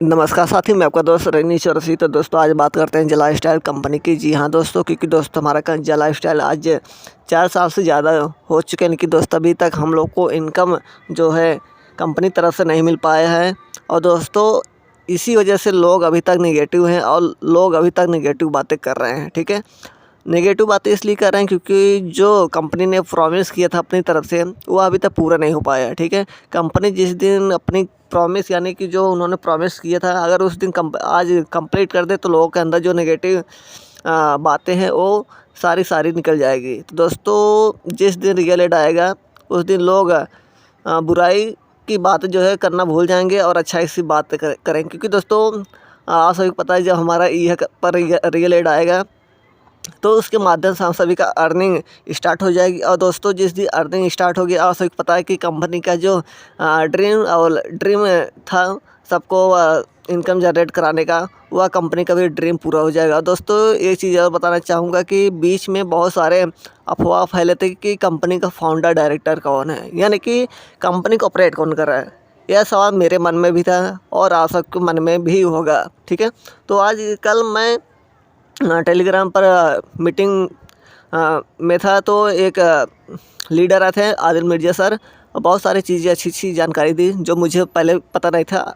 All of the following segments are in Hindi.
नमस्कार साथी, मैं आपका दोस्त रजनीश रसी। तो दोस्तों आज बात करते हैं जला लाइफस्टाइल कंपनी की। जी हाँ दोस्तों, क्योंकि दोस्तों हमारा जला लाइफस्टाइल आज 4 साल से ज़्यादा हो चुके हैं, लेकिन दोस्तों अभी तक हम लोग को इनकम जो है कंपनी तरफ से नहीं मिल पाया है। और दोस्तों इसी वजह से लोग अभी तक नेगेटिव हैं और लोग अभी तक नेगेटिव बातें कर रहे हैं। ठीक है, नेगेटिव बातें इसलिए कर रहे हैं क्योंकि जो कंपनी ने प्रॉमिस किया था अपनी तरफ से वो अभी तक पूरा नहीं हो पाया। ठीक है, कंपनी जिस दिन अपनी प्रॉमिस यानी कि जो उन्होंने प्रॉमिस किया था, अगर उस दिन आज कंप्लीट कर दे तो लोगों के अंदर जो नेगेटिव बातें हैं वो सारी निकल जाएगी। तो दोस्तों जिस दिन रियल एड आएगा उस दिन लोग बुराई की बात जो है करना भूल जाएंगे और अच्छाई से बात करेंगे। क्योंकि दोस्तों आप सभी को पता है, जब हमारा ई पर रियल एड आएगा तो उसके माध्यम से हम सभी का अर्निंग स्टार्ट हो जाएगी। और दोस्तों जिस दिन अर्निंग स्टार्ट होगी, आप सभी को पता है कि कंपनी का जो ड्रीम था सबको इनकम जनरेट कराने का, वह कंपनी का भी ड्रीम पूरा हो जाएगा। दोस्तों एक चीज़ और बताना चाहूँगा कि बीच में बहुत सारे अफवाह फैले थे कि कंपनी का फाउंडर डायरेक्टर कौन है, यानी कि कंपनी को ऑपरेट कौन कर रहा है। यह सवाल मेरे मन में भी था और आप सबके मन में भी होगा। ठीक है, तो आज कल मैं टेलीग्राम पर मीटिंग में था, तो एक लीडर आए थे आदिल मिर्ज़ा सर, बहुत सारी चीज़ें अच्छी जानकारी दी जो मुझे पहले पता नहीं था।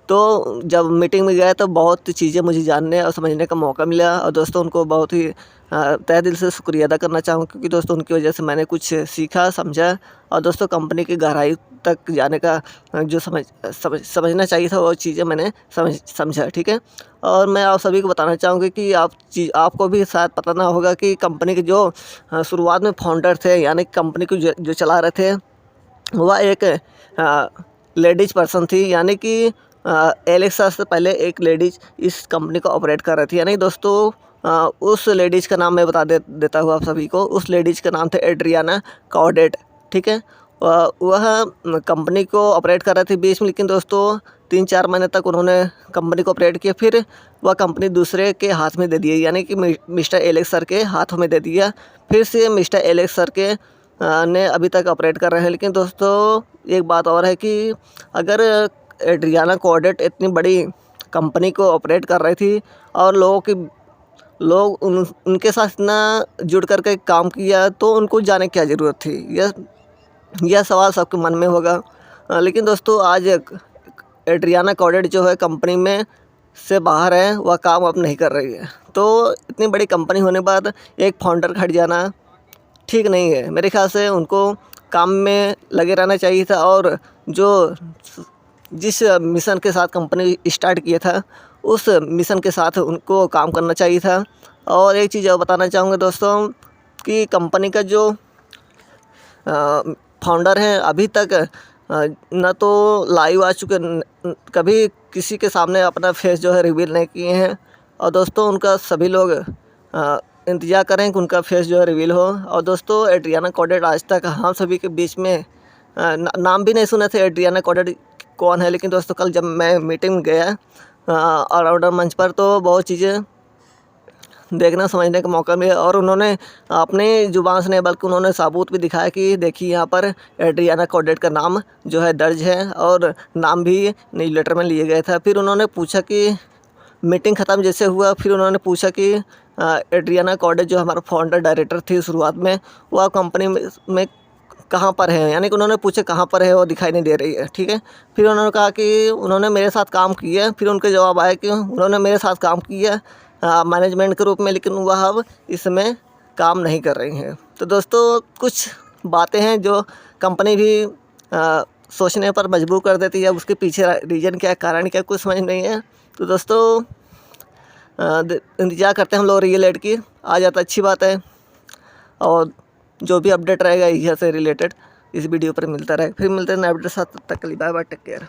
तो जब मीटिंग में गया तो बहुत चीज़ें मुझे जानने और समझने का मौका मिला। और दोस्तों उनको बहुत ही तहे दिल से शुक्रिया अदा करना चाहूँगा, क्योंकि दोस्तों उनकी वजह से मैंने कुछ सीखा समझा। और दोस्तों कंपनी की गहराई तक जाने का जो समझना चाहिए था वो चीज़ें मैंने समझा। ठीक है, और मैं आप सभी को बताना चाहूँगी कि आपको भी शायद पता ना होगा कि कंपनी के जो शुरुआत में फाउंडर थे, यानी कंपनी को जो चला रहे थे, वह एक लेडीज़ पर्सन थी। यानी कि एलेक्सा से पहले एक लेडीज़ इस कंपनी को ऑपरेट कर रही थी। यानी दोस्तों उस लेडीज़ का नाम मैं बता देता हूँ आप सभी को। उस लेडीज़ का नाम था एड्रियाना कॉर्डेट। ठीक है, वह कंपनी को ऑपरेट कर रहे थे बीच में, लेकिन दोस्तों 3-4 महीने तक उन्होंने कंपनी को ऑपरेट किया। फिर वह कंपनी दूसरे के हाथ में दे दी, यानी कि मिस्टर एलेक्स सर के हाथों में दे दिया। फिर से मिस्टर एलेक्स सर के ने अभी तक ऑपरेट कर रहे हैं। लेकिन दोस्तों एक बात और है कि अगर एड्रियाना कॉर्डेट इतनी बड़ी कंपनी को ऑपरेट कर रही थी और लोग उनके साथ इतना जुड़ कर के काम किया, तो उनको जाने की क्या ज़रूरत थी। यह सवाल सबके मन में होगा। लेकिन दोस्तों आज एड्रियाना कॉर्डेट जो है कंपनी में से बाहर है, वह काम अब नहीं कर रही है। तो इतनी बड़ी कंपनी होने के बाद एक फाउंडर हट जाना ठीक नहीं है। मेरे ख्याल से उनको काम में लगे रहना चाहिए था और जिस मिशन के साथ कंपनी स्टार्ट किया था उस मिशन के साथ उनको काम करना चाहिए था। और एक चीज़ और बताना चाहूँगा दोस्तों कि कंपनी का जो फाउंडर हैं अभी तक न तो लाइव आ चुके, कभी किसी के सामने अपना फेस जो है रिवील नहीं किए हैं। और दोस्तों उनका सभी लोग इंतज़ार करें कि उनका फेस जो है रिवील हो। और दोस्तों एड्रियाना कॉर्डेट आज तक हम सभी के बीच में नाम भी नहीं सुने थे एड्रियाना कॉर्डेट कौन है। लेकिन दोस्तों कल जब मैं मीटिंग में गया ऑलराउंडर मंच पर, तो बहुत चीज़ें देखना समझने का मौका मिला। और उन्होंने अपनी ज़ुबान से नहीं बल्कि उन्होंने सबूत भी दिखाया कि देखिए यहाँ पर एड्रियाना कॉर्डेट का नाम जो है दर्ज है और नाम भी न्यूज़ लेटर में लिए गए था। फिर उन्होंने पूछा कि मीटिंग ख़त्म जैसे हुआ, फिर उन्होंने पूछा कि एड्रियाना कॉर्डेट जो हमारा फाउंडर डायरेक्टर थी शुरुआत में, वह कंपनी में कहाँ पर है, यानी कि उन्होंने पूछा कहाँ पर है, वो दिखाई नहीं दे रही है। ठीक है, फिर उन्होंने कहा कि उन्होंने मेरे साथ काम किया। फिर उनके जवाब आया कि उन्होंने मेरे साथ काम किया मैनेजमेंट के रूप में, लेकिन वह अब इसमें काम नहीं कर रही हैं। तो दोस्तों कुछ बातें हैं जो कंपनी भी सोचने पर मजबूर कर देती है। उसके पीछे रीज़न क्या है, कारण क्या है, कुछ समझ नहीं है। तो दोस्तों इंतज़ार करते हैं हम लोग रियल एड की, आ जाता अच्छी बात है। और जो भी अपडेट रहेगा यह से रिलेटेड इस वीडियो पर मिलता रहेगा। फिर मिलते हैं नए अपडेट साथ, तब तक के लिए बाय बाय, टेक केयर।